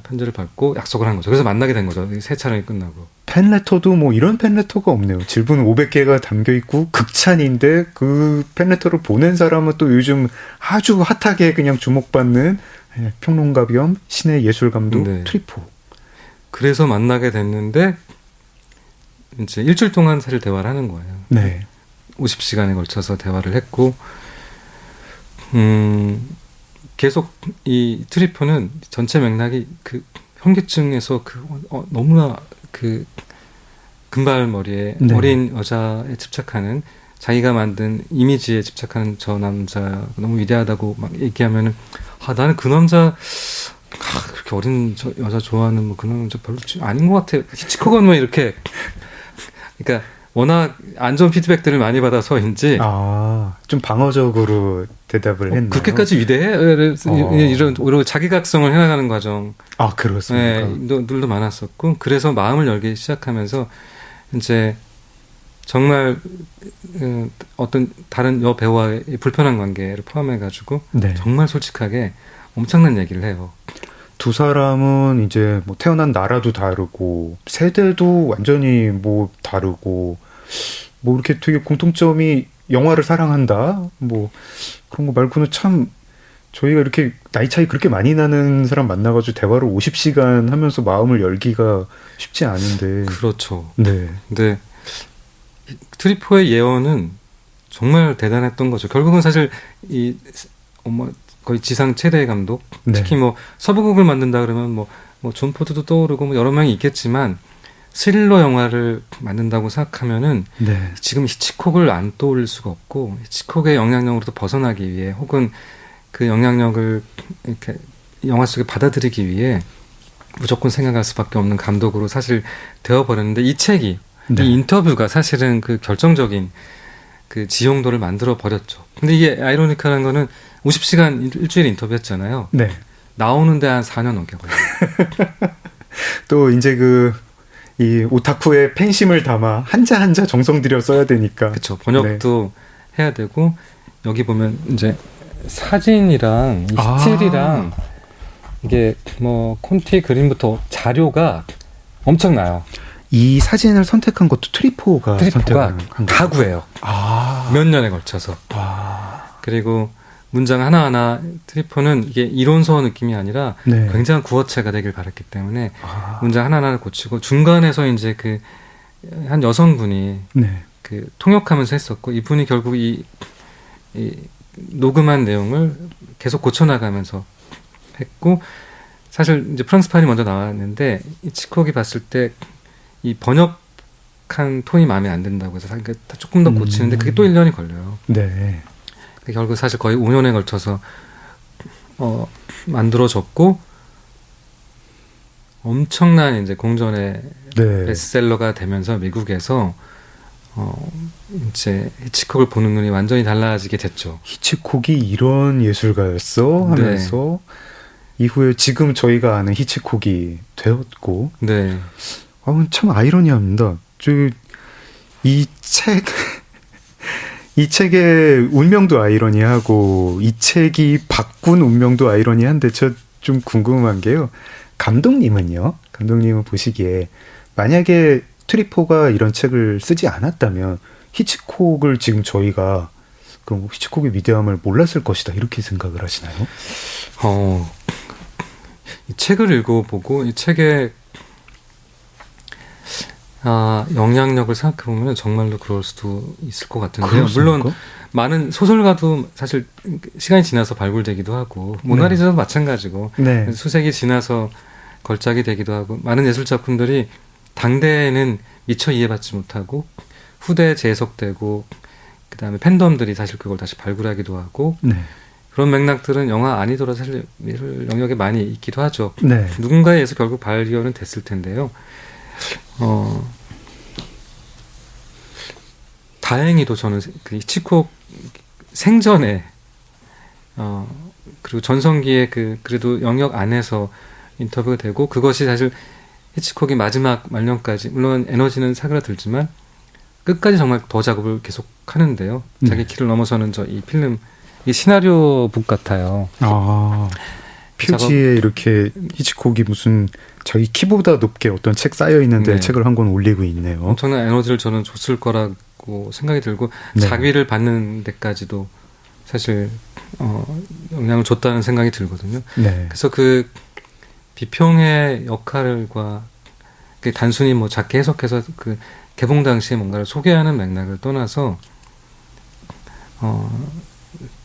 편지를 받고 약속을 한 거죠. 그래서 만나게 된 거죠. 새 촬영이 끝나고. 팬레터도 뭐 이런 팬레터가 없네요. 질문 500개가 담겨있고 극찬인데 그 팬레터를 보낸 사람은 또 요즘 아주 핫하게 그냥 주목받는 평론가 겸 신의 예술감독 네. 트리포. 그래서 만나게 됐는데 이제 일주일 동안 사실 대화를 하는 거예요. 네. 50시간에 걸쳐서 대화를 했고 계속 이 트리포는 전체 맥락이 그 현기증에서 너무나 그 금발머리에 네. 어린 여자에 집착하는 자기가 만든 이미지에 집착하는 저 남자 너무 위대하다고 막 얘기하면은 나는 그 남자 그렇게 어린 여자 좋아하는 뭐 그 남자 별로 아닌 것 같아. 히치콕은 뭐 이렇게 그러니까 워낙 안 좋은 피드백들을 많이 받아서인지 좀 방어적으로 대답을 했나요? 그렇게까지 위대해? 이런 오히려 자기각성을 해나가는 과정. 그렇습니까? 네, 들도 많았었고 그래서 마음을 열기 시작하면서 이제 정말 어떤 다른 여배우와의 불편한 관계를 포함해가지고 네. 정말 솔직하게 엄청난 얘기를 해요. 두 사람은 이제 뭐 태어난 나라도 다르고 세대도 완전히 뭐 다르고 뭐 이렇게 되게 공통점이 영화를 사랑한다 뭐 그런 거 말고는 참 저희가 이렇게 나이 차이 그렇게 많이 나는 사람 만나가지고 대화를 50시간 하면서 마음을 열기가 쉽지 않은데. 그렇죠. 네. 근데 트리포의 예언은 정말 대단했던 거죠. 결국은 사실 거의 지상 최대의 감독, 네. 특히 뭐 서부극을 만든다 그러면 뭐 존 포드도 떠오르고 뭐 여러 명이 있겠지만 스릴러 영화를 만든다고 생각하면은 네. 지금 히치콕을 안 떠올릴 수가 없고 히치콕의 영향력으로부터 벗어나기 위해 혹은 그 영향력을 이렇게 영화 속에 받아들이기 위해 무조건 생각할 수밖에 없는 감독으로 사실 되어버렸는데 이 책이 네. 이 인터뷰가 사실은 그 결정적인 그 지용도를 만들어 버렸죠. 근데 이게 아이러니컬한 거는 50시간 일주일 인터뷰였잖아요. 네. 나오는데 한 4년 넘게 걸려요. 또 이제 이 오타쿠의 팬심을 담아 한자 한자 정성 들여 써야 되니까. 그렇죠. 번역도 해야 되고 여기 보면 이제 사진이랑 이 스틸이랑 이게 뭐 콘티 그림부터 자료가 엄청나요. 이 사진을 선택한 것도 트리포가 선택한 가구예요. 몇 년에 걸쳐서. 그리고 문장 하나하나 트리포는 이게 이론서 느낌이 아니라 네. 굉장한 구어체가 되길 바랐기 때문에 문장 하나하나를 고치고 중간에서 이제 그 한 여성분이 네. 그 통역하면서 했었고 이분이 결국 이 녹음한 내용을 계속 고쳐나가면서 했고 사실 이제 프랑스 파일이 먼저 나왔는데 히치콕이 봤을 때 이 번역한 톤이 마음에 안 든다고 해서 조금 더 고치는데 그게 또 1년이 걸려요. 네. 결국 사실 거의 5년에 걸쳐서 만들어졌고 엄청난 이제 공전의 베스트셀러가 되면서 미국에서 이제 히치콕을 보는 눈이 완전히 달라지게 됐죠. 히치콕이 이런 예술가였어 하면서 이후에 지금 저희가 아는 히치콕이 되었고. 네. 참 아이러니합니다. 이 책 이 책의 운명도 아이러니하고 이 책이 바꾼 운명도 아이러니한데 저 좀 궁금한 게요. 감독님은 보시기에 만약에 트리포가 이런 책을 쓰지 않았다면 히치콕을 지금 저희가 그럼 히치콕의 위대함을 몰랐을 것이다 이렇게 생각을 하시나요? 이 책을 읽어보고 이 책의 영향력을 생각해보면 정말로 그럴 수도 있을 것 같은데요. 물론 많은 소설가도 사실 시간이 지나서 발굴되기도 하고 모나리자도 마찬가지고 네. 수세기 지나서 걸작이 되기도 하고 많은 예술작품들이 당대에는 미처 이해받지 못하고 후대에 재해석되고 그다음에 팬덤들이 사실 그걸 다시 발굴하기도 하고 네. 그런 맥락들은 영화 아니더라도 사실 예술 영역에 많이 있기도 하죠. 네. 누군가에 의해서 결국 발견은 됐을 텐데요. 다행히도 저는 그 히치콕 생전에 그리고 전성기에 그래도 영역 안에서 인터뷰가 되고 그것이 사실 히치콕이 마지막 말년까지 물론 에너지는 사그라들지만 끝까지 정말 더 작업을 계속 하는데요. 자기 키를 넘어서는 이 필름 이 시나리오북 같아요. 표지에 이렇게 히치콕이 무슨 자기 키보다 높게 어떤 책 쌓여 있는데 네. 책을 한 권 올리고 있네요. 엄청난 에너지를 저는 줬을 거라고 생각이 들고 네. 자기를 받는 데까지도 사실 영향을 줬다는 생각이 들거든요. 네. 그래서 그 비평의 역할과 단순히 뭐 작게 해석해서 그 개봉 당시에 뭔가를 소개하는 맥락을 떠나서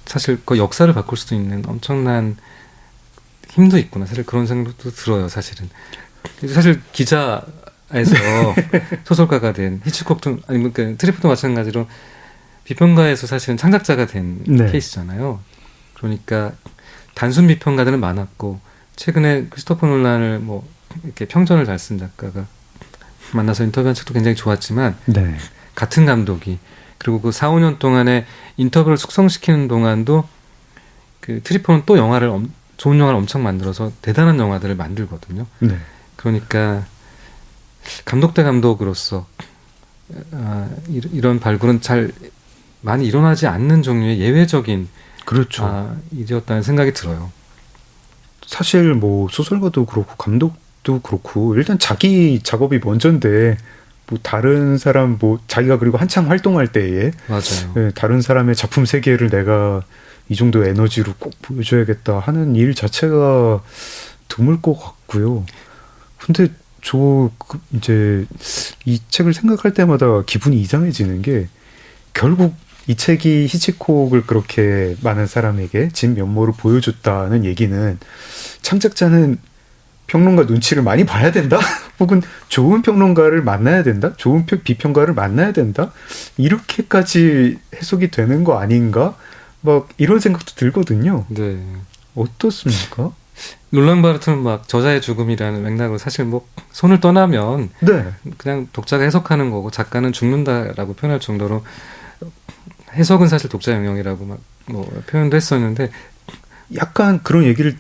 사실 그 역사를 바꿀 수도 있는 엄청난 힘도 있구나. 사실 그런 생각도 들어요. 사실은 사실 기자에서 소설가가 된 히치콕도 아니 그러니까 트리포도 마찬가지로 비평가에서 사실은 창작자가 된 네. 케이스잖아요. 그러니까 단순 비평가들은 많았고 최근에 크리스토퍼 놀란을 뭐 이렇게 평전을 잘 쓴 작가가 만나서 인터뷰한 책도 굉장히 좋았지만 네. 같은 감독이 그리고 그 4, 5년 동안에 인터뷰를 숙성시키는 동안도 그 트리포는 또 좋은 영화를 엄청 만들어서 대단한 영화들을 만들거든요. 네. 그러니까 감독 대 감독으로서 이런 발굴은 잘 많이 일어나지 않는 종류의 예외적인 그렇죠. 일이었다는 생각이 들어요. 사실 뭐 소설가도 그렇고 감독도 그렇고 일단 자기 작업이 먼저인데 뭐 다른 사람 뭐 자기가 그리고 한창 활동할 때에 맞아요. 네, 다른 사람의 작품 세계를 내가 이 정도 에너지로 꼭 보여줘야겠다 하는 일 자체가 드물 것 같고요. 근데 이제 이 책을 생각할 때마다 기분이 이상해지는 게 결국 이 책이 히치콕을 그렇게 많은 사람에게 진 면모를 보여줬다는 얘기는 창작자는 평론가 눈치를 많이 봐야 된다? 혹은 좋은 평론가를 만나야 된다? 좋은 비평가를 만나야 된다? 이렇게까지 해석이 되는 거 아닌가? 막 이런 생각도 들거든요. 네. 어떻습니까? 롤랑 바르트는 막 저자의 죽음이라는 맥락으로 사실 뭐 손을 떠나면 네. 그냥 독자가 해석하는 거고 작가는 죽는다라고 표현할 정도로 해석은 사실 독자 영역이라고 막 뭐 표현도 했었는데 약간 그런 얘기를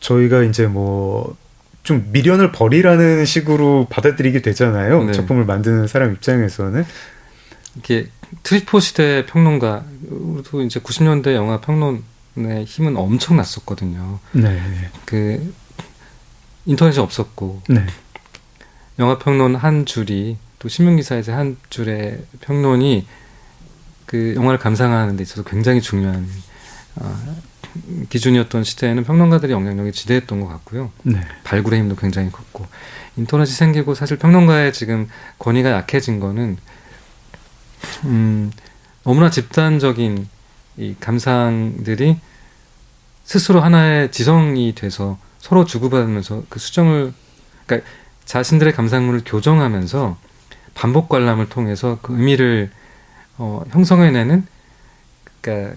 저희가 이제 뭐 좀 미련을 버리라는 식으로 받아들이게 되잖아요. 네. 작품을 만드는 사람 입장에서는. 이게 트리포 시대 평론가도 이제 90년대 영화 평론의 힘은 엄청났었거든요. 네. 그 인터넷이 없었고 네. 영화 평론 한 줄이 또 신문기사에서 한 줄의 평론이 그 영화를 감상하는 데 있어서 굉장히 중요한 기준이었던 시대에는 평론가들의 영향력이 지대했던 것 같고요. 네. 발굴의 힘도 굉장히 컸고 인터넷이 생기고 사실 평론가의 지금 권위가 약해진 거는 너무나 집단적인 이 감상들이 스스로 하나의 지성이 돼서 서로 주고받으면서 그 수정을 그러니까 자신들의 감상문을 교정하면서 반복 관람을 통해서 그 의미를 형성해내는 그러니까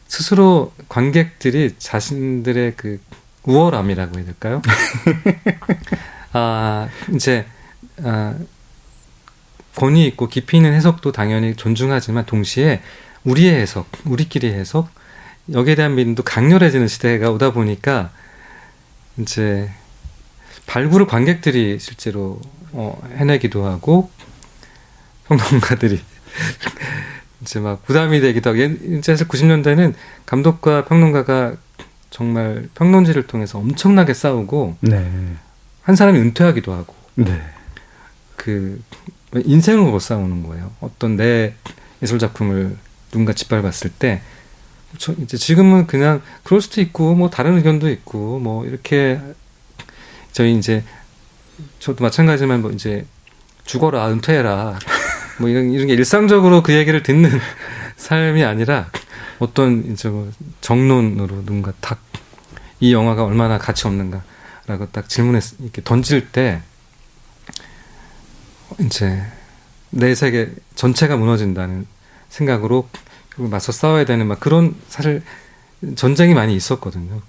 스스로 관객들이 자신들의 그 우월함이라고 해야 될까요? 이제 권위 있고 깊이 있는 해석도 당연히 존중하지만 동시에 우리의 해석, 우리끼리의 해석 여기에 대한 믿음도 강렬해지는 시대가 오다 보니까 이제 발굴을 관객들이 실제로 해내기도 하고 평론가들이 이제 막 부담이 되기도 하고, 사실 90년대는 감독과 평론가가 정말 평론지를 통해서 엄청나게 싸우고, 네. 한 사람이 은퇴하기도 하고, 네. 그 인생을 보고 싸우는 거예요. 어떤 내 예술 작품을 누군가 짓밟았을 때, 이제 지금은 그냥 그럴 수도 있고, 뭐 다른 의견도 있고, 뭐 이렇게 저희 이제 저도 마찬가지지만 뭐 이제 죽어라, 은퇴해라, 뭐 이런 게 일상적으로 그 얘기를 듣는 삶이 아니라 어떤 이제 뭐 정론으로 누군가 탁 이 영화가 얼마나 가치 없는가라고 딱 이렇게 던질 때 이제 내 세계 전체가 무너진다는 생각으로 맞서 싸워야 되는 막 그런 사실 전쟁이 많이 있었거든요.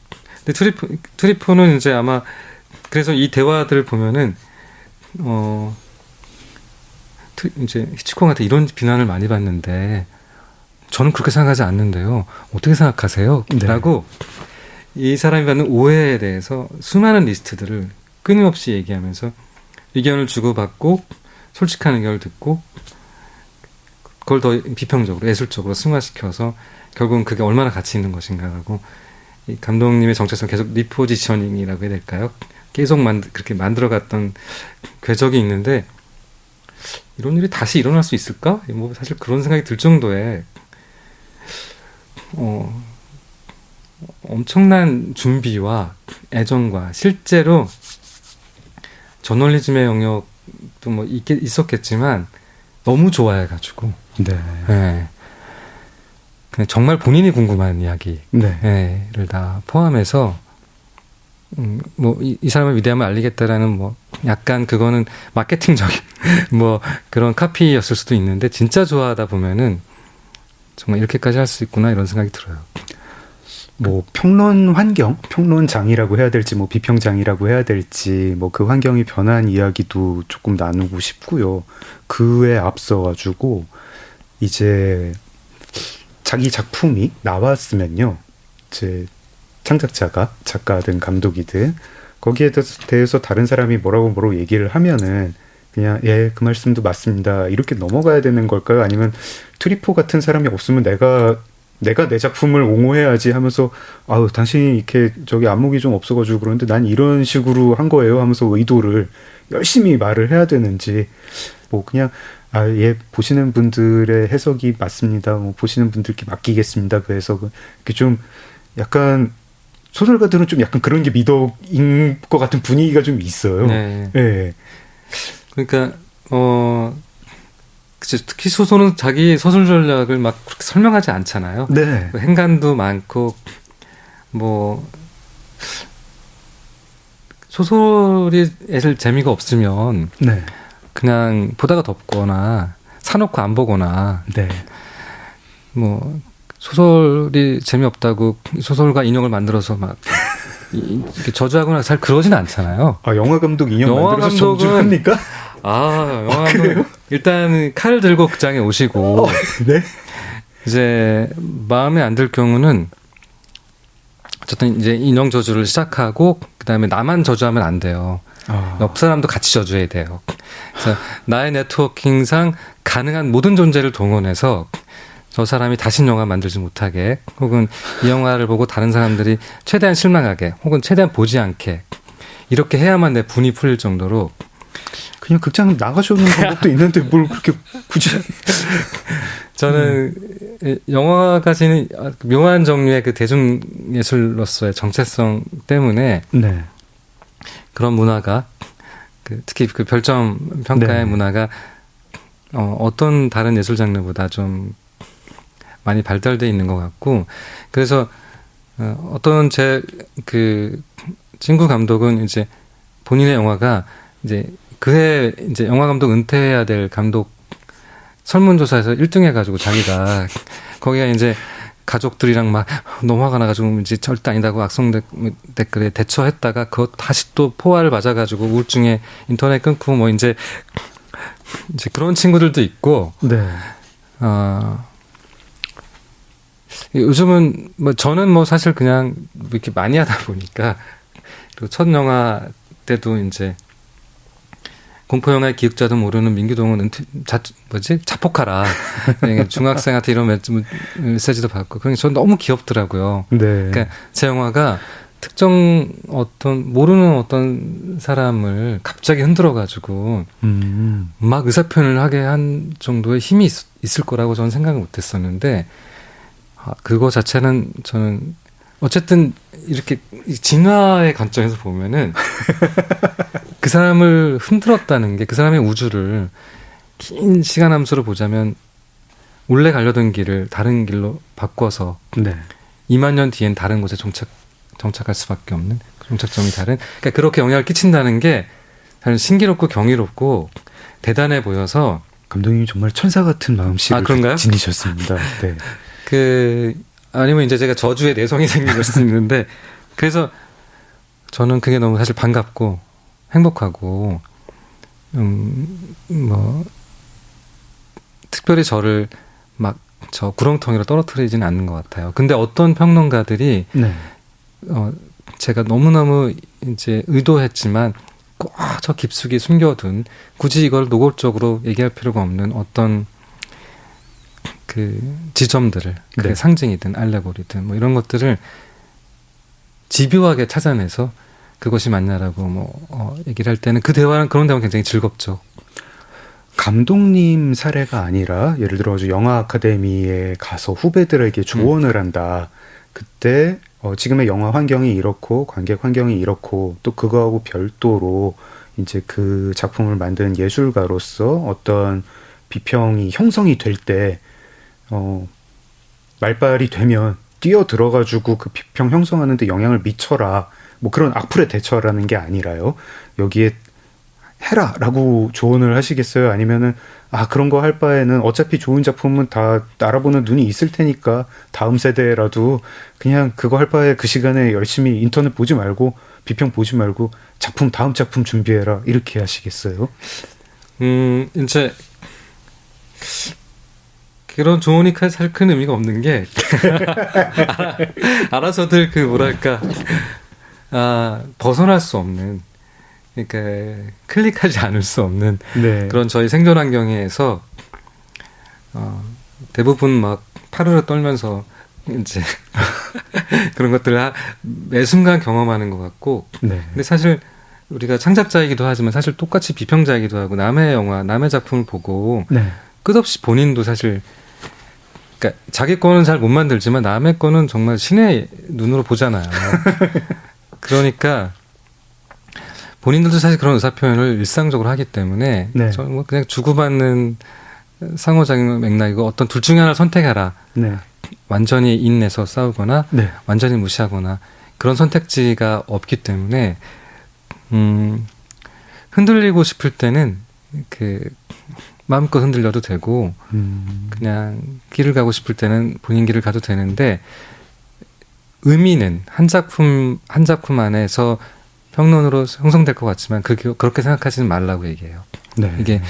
근데 트리포는 이제 아마 그래서 이 대화들을 보면은 이제 히치콕한테 이런 비난을 많이 받는데 저는 그렇게 생각하지 않는데요. 어떻게 생각하세요? 네. 라고 이 사람이 받는 오해에 대해서 수많은 리스트들을 끊임없이 얘기하면서 의견을 주고받고 솔직한 의견을 듣고 그걸 더 비평적으로 예술적으로 승화시켜서 결국은 그게 얼마나 가치 있는 것인가라고 이 감독님의 정체성 계속 리포지셔닝이라고 해야 될까요? 계속 그렇게 만들어갔던 궤적이 있는데 이런 일이 다시 일어날 수 있을까? 뭐 사실 그런 생각이 들 정도의 엄청난 준비와 애정과 실제로 저널리즘의 영역도 뭐 있었겠지만 너무 좋아해가지고 네. 네. 그냥 정말 본인이 궁금한 이야기를 네. 다 포함해서 뭐 이 사람을 위대함을 알리겠다라는 뭐 약간 그거는 마케팅적인 뭐 그런 카피였을 수도 있는데 진짜 좋아하다 보면은 정말 이렇게까지 할 수 있구나 이런 생각이 들어요. 뭐 평론 환경, 평론장이라고 해야 될지 뭐 비평장이라고 해야 될지 뭐 그 환경이 변한 이야기도 조금 나누고 싶고요. 그에 앞서 가지고 이제 자기 작품이 나왔으면요. 이제 창작자가 작가든 감독이든 거기에 대해서 다른 사람이 뭐라고 얘기를 하면은 그냥 그 말씀도 맞습니다. 이렇게 넘어가야 되는 걸까요? 아니면 트리포 같은 사람이 없으면 내가 내 작품을 옹호해야지 하면서 아우 당신이 이렇게 저기 안목이 좀 없어가지고 그런데 난 이런 식으로 한 거예요 하면서 의도를 열심히 말을 해야 되는지 뭐 그냥 보시는 분들의 해석이 맞습니다. 뭐 보시는 분들께 맡기겠습니다. 그 해석은 이렇게 좀 약간 소설가들은 좀 약간 그런 게 미덕인 것 같은 분위기가 좀 있어요. 네. 네. 그러니까 특히 소설은 자기 서술 전략을 막 그렇게 설명하지 않잖아요. 네. 행간도 많고 뭐 소설이 애들 재미가 없으면 네. 그냥 보다가 덮거나 사놓고 안 보거나 네. 뭐 소설이 재미없다고 소설가 인형을 만들어서 막 이렇게 저주하거나 잘 그러진 않잖아요. 아 영화 감독 인형 영화 만들어서 감독은 저주합니까? 영화 그래요? 감독 일단 칼 들고 극장에 오시고 네. 이제 마음에 안 들 경우는 어쨌든 이제 인형 저주를 시작하고 그다음에 나만 저주하면 안 돼요. 옆 사람도 같이 저주해야 돼요. 그래서 나의 네트워킹상 가능한 모든 존재를 동원해서 저 사람이 다신 영화 만들지 못하게 혹은 이 영화를 보고 다른 사람들이 최대한 실망하게 혹은 최대한 보지 않게 이렇게 해야만 내 분이 풀릴 정도로 그냥 극장 나가주는 방법도 있는데 뭘 그렇게 굳이 저는 영화가 가지는 묘한 종류의 그 대중예술로서의 정체성 때문에 네. 그런 문화가 특히 그 별점 평가의 네. 문화가 어떤 다른 예술 장르보다 좀 많이 발달돼 있는 것 같고 그래서 어떤 제 그 친구 감독은 이제 본인의 영화가 이제 그해 이제 영화 감독 은퇴해야 될 감독 설문조사에서 1등 해가지고 자기가 거기가 이제 가족들이랑 막 너무 화가 나가지고 이제 절대 아니다고 악성 댓글에 대처했다가 그것 다시 또 포화를 맞아가지고 우울증에 인터넷 끊고 뭐 이제 그런 친구들도 있고 네. 요즘은 뭐 저는 뭐 사실 그냥 뭐 이렇게 많이 하다 보니까 그리고 첫 영화 때도 이제 공포영화의 기획자도 모르는 민규동은 자폭하라. 중학생한테 이런 메시지도 받고. 그러니까 저는 너무 귀엽더라고요. 네. 그러니까 제 영화가 특정 모르는 어떤 사람을 갑자기 흔들어가지고 막 의사표현을 하게 한 정도의 힘이 있을 거라고 저는 생각을 못했었는데, 그거 자체는 저는 어쨌든 이렇게 진화의 관점에서 보면은 그 사람을 흔들었다는 게 그 사람의 우주를 긴 시간 함수로 보자면 원래 가려던 길을 다른 길로 바꿔서 네. 2만 년 뒤엔 다른 곳에 정착할 수밖에 없는 정착점이 다른. 그러니까 그렇게 영향을 끼친다는 게 사실 신기롭고 경이롭고 대단해 보여서 감독님이 정말 천사 같은 마음씨를 그런가요? 지니셨습니다. 네. 아니면 이제 제가 저주의 내성이 생긴 걸 수도 있는데, 그래서 저는 그게 너무 사실 반갑고 행복하고, 특별히 저를 막 저 구렁텅이로 떨어뜨리지는 않는 것 같아요. 근데 어떤 평론가들이, 네. 제가 너무너무 이제 의도했지만, 꼭 저 깊숙이 숨겨둔, 굳이 이걸 노골적으로 얘기할 필요가 없는 어떤 그 지점들을, 그게 상징이든 알레고리든 뭐 이런 것들을 집요하게 찾아내서 그것이 맞냐라고 얘기를 할 때는 그런 대화는 굉장히 즐겁죠. 감독님 사례가 아니라 예를 들어 영화 아카데미에 가서 후배들에게 조언을 한다. 그때 지금의 영화 환경이 이렇고 관객 환경이 이렇고 또 그거하고 별도로 이제 그 작품을 만든 예술가로서 어떤 비평이 형성이 될 때 말발이 되면 뛰어 들어가지고 그 비평 형성하는데 영향을 미쳐라. 뭐 그런 악플에 대처라는 게 아니라요. 여기에 해라 라고 조언을 하시겠어요? 아니면은 그런 거 할 바에는 어차피 좋은 작품은 다 알아보는 눈이 있을 테니까 다음 세대라도 그냥 그거 할 바에 그 시간에 열심히 인터넷 보지 말고 비평 보지 말고 다음 작품 준비해라 이렇게 하시겠어요? 이제 그런 조언이 사실 큰 의미가 없는 게 알아서들 벗어날 수 없는, 그러니까 클릭하지 않을 수 없는 네. 그런 저희 생존 환경에서 대부분 막 파르르 떨면서 이제 그런 것들을 매 순간 경험하는 것 같고, 네. 근데 사실 우리가 창작자이기도 하지만 사실 똑같이 비평자이기도 하고 남의 영화, 남의 작품을 보고 네. 끝없이 본인도 사실, 그러니까 자기 거는 잘 못 만들지만 남의 거는 정말 신의 눈으로 보잖아요. 그러니까 본인들도 사실 그런 의사표현을 일상적으로 하기 때문에 네. 저는 뭐 그냥 주고받는 상호작용 맥락이고 어떤 둘 중에 하나를 선택해라. 네. 완전히 인내서 싸우거나 네. 완전히 무시하거나 그런 선택지가 없기 때문에 흔들리고 싶을 때는 마음껏 흔들려도 되고 그냥 길을 가고 싶을 때는 본인 길을 가도 되는데, 의미는 한 작품 안에서 평론으로 형성될 것 같지만 그렇게 생각하지는 말라고 얘기해요. 네. 이게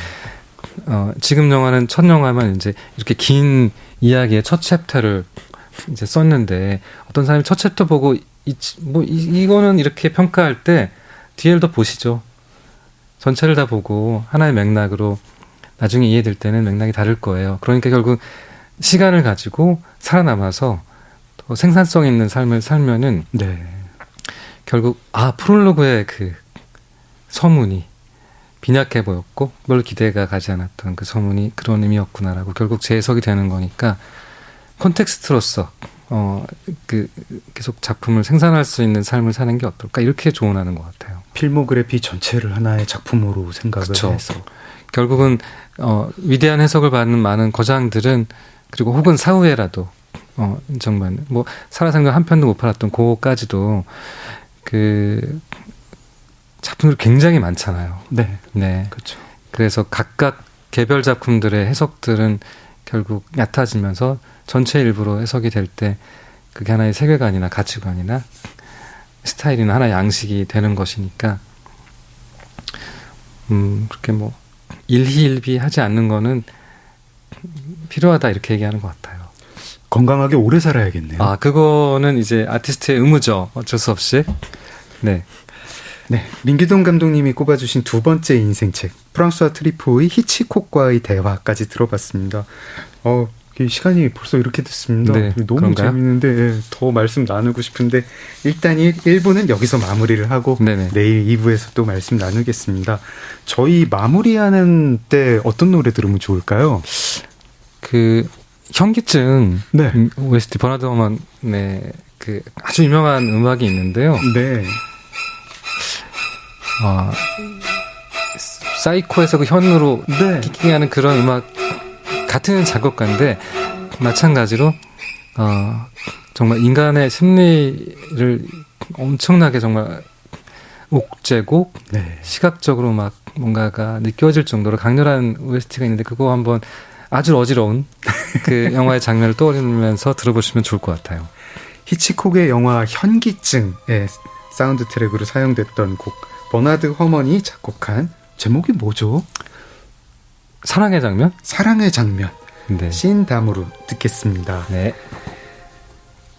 지금 영화는 첫 영화만 이제 이렇게 긴 이야기의 첫 챕터를 이제 썼는데, 어떤 사람이 첫 챕터 보고 이거는 이렇게 평가할 때 뒤를 더 보시죠. 전체를 다 보고 하나의 맥락으로 나중에 이해될 때는 맥락이 다를 거예요. 그러니까 결국 시간을 가지고 살아남아서 더 생산성 있는 삶을 살면은 네. 결국 프롤로그의 그 서문이 빈약해 보였고 별로 기대가 가지 않았던 그 서문이 그런 의미였구나라고 결국 재해석이 되는 거니까, 콘텍스트로서 계속 작품을 생산할 수 있는 삶을 사는 게 어떨까, 이렇게 조언하는 것 같아요. 필모그래피 전체를 하나의 작품으로 생각을 그쵸. 해서 결국은 위대한 해석을 받는 많은 거장들은, 그리고 혹은 사후에라도 정말 뭐 살아생전 한 편도 못 팔았던 그거까지도 그 작품들이 굉장히 많잖아요. 네. 네. 그렇죠. 그래서 각각 개별 작품들의 해석들은 결국 얕아지면서 전체 일부로 해석이 될 때 그게 하나의 세계관이나 가치관이나 스타일이나 하나의 양식이 되는 것이니까, 그렇게 뭐 일희일비 하지 않는 거는 필요하다, 이렇게 얘기하는 것 같아요. 건강하게 오래 살아야겠네요. 그거는 이제 아티스트의 의무죠. 어쩔 수 없이. 네. 네, 민규동 감독님이 꼽아주신 두 번째 인생책, 프랑스와 트리포의 히치콕과의 대화까지 들어봤습니다. 시간이 벌써 이렇게 됐습니다. 네, 너무 그런가요? 재밌는데 더 말씀 나누고 싶은데 일단 1부는 여기서 마무리를 하고 네네. 내일 2부에서 또 말씀 나누겠습니다. 저희 마무리하는 때 어떤 노래 들으면 좋을까요? 그 현기증 네. OST 버나드 허먼의 그 아주 유명한 음악이 있는데요. 네. 사이코에서 그 현으로 네. 킥킹하는 그런 음악 같은 작곡가인데 마찬가지로 정말 인간의 심리를 엄청나게 정말 옥죄고 네. 시각적으로 막 뭔가가 느껴질 정도로 강렬한 OST가 있는데 그거 한번 아주 어지러운 그 영화의 장면을 떠올리면서 들어보시면 좋을 것 같아요. 히치콕의 영화 현기증의 사운드 트랙으로 사용됐던 곡 버나드 허먼이 작곡한 제목이 뭐죠? 사랑의 장면? 사랑의 장면. 네. 신담으로 듣겠습니다. 네.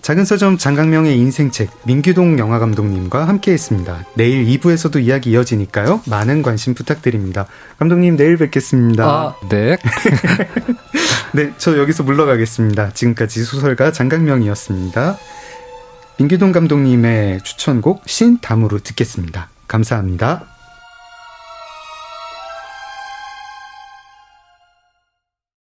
작은 서점 장강명의 인생책 민규동 영화감독님과 함께했습니다. 내일 2부에서도 이야기 이어지니까요. 많은 관심 부탁드립니다. 감독님 내일 뵙겠습니다. 네. 네, 저 여기서 물러가겠습니다. 지금까지 소설가 장강명이었습니다. 민규동 감독님의 추천곡 신담으로 듣겠습니다. 감사합니다.